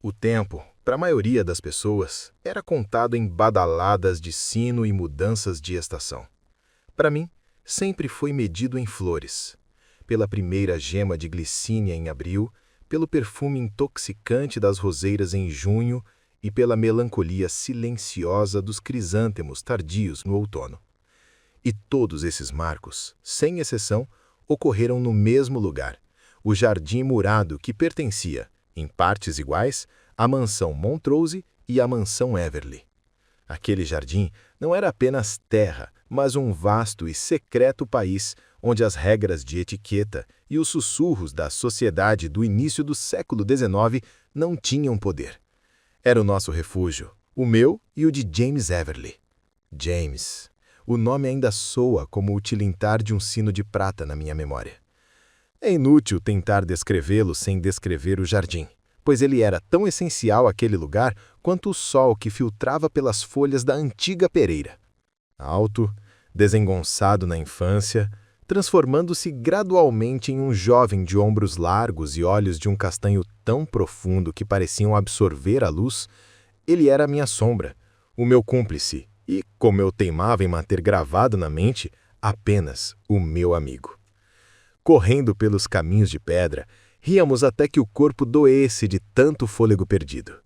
O tempo, para a maioria das pessoas, era contado em badaladas de sino e mudanças de estação. Para mim, sempre foi medido em flores. Pela primeira gema de glicínia em abril, pelo perfume intoxicante das roseiras em junho e pela melancolia silenciosa dos crisântemos tardios no outono. E todos esses marcos, sem exceção, ocorreram no mesmo lugar, o jardim murado que pertencia, em partes iguais, à mansão Montrose e à mansão Everly. Aquele jardim não era apenas terra, mas um vasto e secreto país onde as regras de etiqueta e os sussurros da sociedade do início do século XIX não tinham poder. Era o nosso refúgio, o meu e o de James Everly. James. O nome ainda soa como o tilintar de um sino de prata na minha memória. É inútil tentar descrevê-lo sem descrever o jardim, pois ele era tão essencial àquele lugar quanto o sol que filtrava pelas folhas da antiga pereira. Alto, desengonçado na infância, transformando-se gradualmente em um jovem de ombros largos e olhos de um castanho tão profundo que pareciam absorver a luz, ele era a minha sombra, o meu cúmplice e, como eu teimava em manter gravado na mente, apenas o meu amigo. Correndo pelos caminhos de pedra, ríamos até que o corpo doesse de tanto fôlego perdido.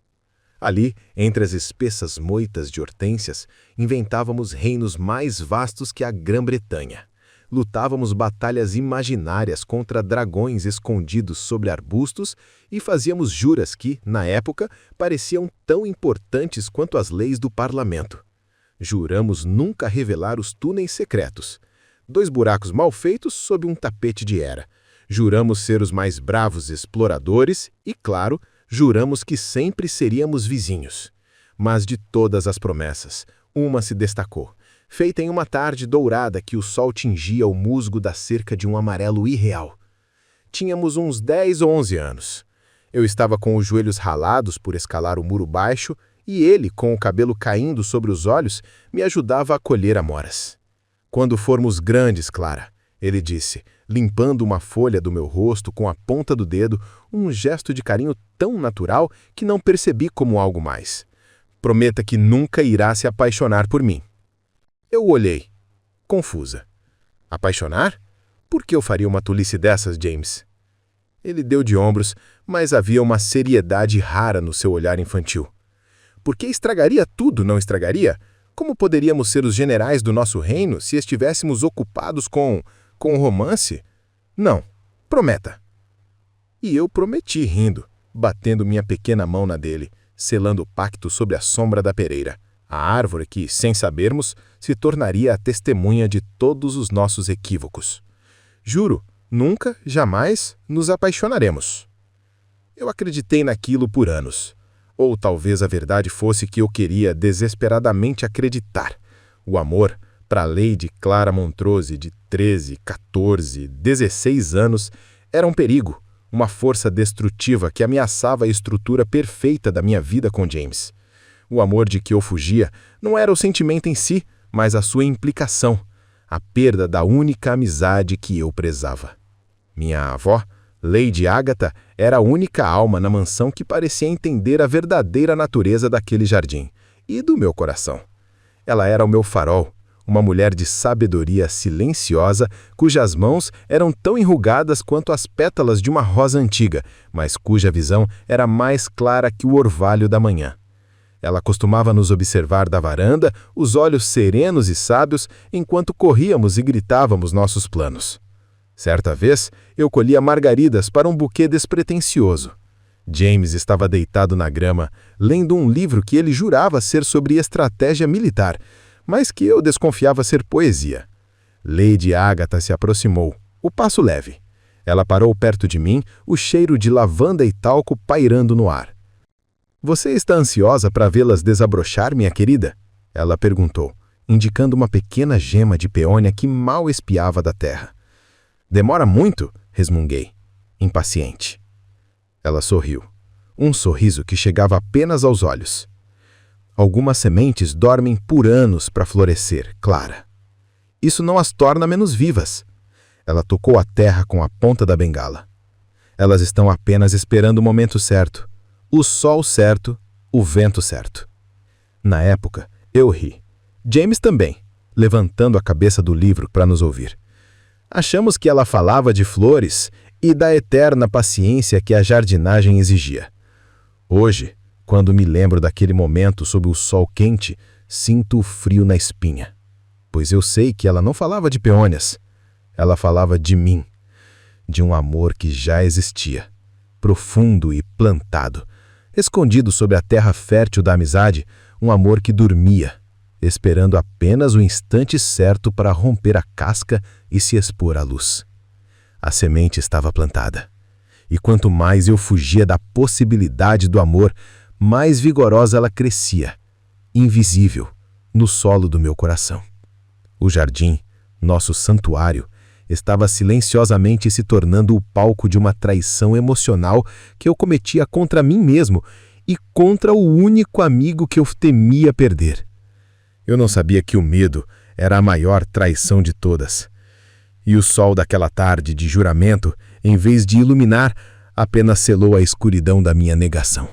Ali, entre as espessas moitas de hortênsias, inventávamos reinos mais vastos que a Grã-Bretanha. Lutávamos batalhas imaginárias contra dragões escondidos sobre arbustos e fazíamos juras que, na época, pareciam tão importantes quanto as leis do parlamento. Juramos nunca revelar os túneis secretos. 2 buracos mal feitos sob um tapete de era. Juramos ser os mais bravos exploradores e, claro, juramos que sempre seríamos vizinhos. Mas de todas as promessas, uma se destacou, feita em uma tarde dourada que o sol tingia o musgo da cerca de um amarelo irreal. Tínhamos uns 10 ou 11 anos. Eu estava com os joelhos ralados por escalar o muro baixo e ele, com o cabelo caindo sobre os olhos, me ajudava a colher amoras. "Quando formos grandes, Clara", ele disse, limpando uma folha do meu rosto com a ponta do dedo, um gesto de carinho tão natural que não percebi como algo mais. "Prometa que nunca irá se apaixonar por mim." Eu olhei, confusa. Apaixonar? Por que eu faria uma tolice dessas, James? Ele deu de ombros, mas havia uma seriedade rara no seu olhar infantil. Por que estragaria tudo, não estragaria? Como poderíamos ser os generais do nosso reino se estivéssemos ocupados com o romance? Não, prometa. E eu prometi rindo, batendo minha pequena mão na dele, selando o pacto sobre a sombra da pereira, a árvore que, sem sabermos, se tornaria a testemunha de todos os nossos equívocos. Juro, nunca, jamais nos apaixonaremos. Eu acreditei naquilo por anos. Ou talvez a verdade fosse que eu queria desesperadamente acreditar. O amor, para a Lady Clara Montrose, de 13, 14, 16 anos, era um perigo, uma força destrutiva que ameaçava a estrutura perfeita da minha vida com James. O amor de que eu fugia não era o sentimento em si, mas a sua implicação, a perda da única amizade que eu prezava. Minha avó, Lady Agatha, era a única alma na mansão que parecia entender a verdadeira natureza daquele jardim e do meu coração. Ela era o meu farol, uma mulher de sabedoria silenciosa, cujas mãos eram tão enrugadas quanto as pétalas de uma rosa antiga, mas cuja visão era mais clara que o orvalho da manhã. Ela costumava nos observar da varanda, os olhos serenos e sábios, enquanto corríamos e gritávamos nossos planos. Certa vez, eu colhia margaridas para um buquê despretensioso. James estava deitado na grama, lendo um livro que ele jurava ser sobre estratégia militar, mas que eu desconfiava ser poesia. Lady Agatha se aproximou, o passo leve. Ela parou perto de mim, o cheiro de lavanda e talco pairando no ar. "Você está ansiosa para vê-las desabrochar, minha querida?" Ela perguntou, indicando uma pequena gema de peônia que mal espiava da terra. "Demora muito?" resmunguei, impaciente. Ela sorriu, um sorriso que chegava apenas aos olhos. "Algumas sementes dormem por anos para florescer, Clara. Isso não as torna menos vivas." Ela tocou a terra com a ponta da bengala. "Elas estão apenas esperando o momento certo. O sol certo, o vento certo. Na época, eu ri. James também, levantando a cabeça do livro para nos ouvir. Achamos que ela falava de flores e da eterna paciência que a jardinagem exigia. Hoje, quando me lembro daquele momento sob o sol quente, sinto o frio na espinha. Pois eu sei que ela não falava de peônias. Ela falava de mim, de um amor que já existia, profundo e plantado, escondido sobre a terra fértil da amizade, um amor que dormia, esperando apenas o instante certo para romper a casca e se expor à luz. A semente estava plantada, e quanto mais eu fugia da possibilidade do amor, mais vigorosa ela crescia, invisível, no solo do meu coração. O jardim, nosso santuário, estava silenciosamente se tornando o palco de uma traição emocional que eu cometia contra mim mesmo e contra o único amigo que eu temia perder. Eu não sabia que o medo era a maior traição de todas. E o sol daquela tarde de juramento, em vez de iluminar, apenas selou a escuridão da minha negação.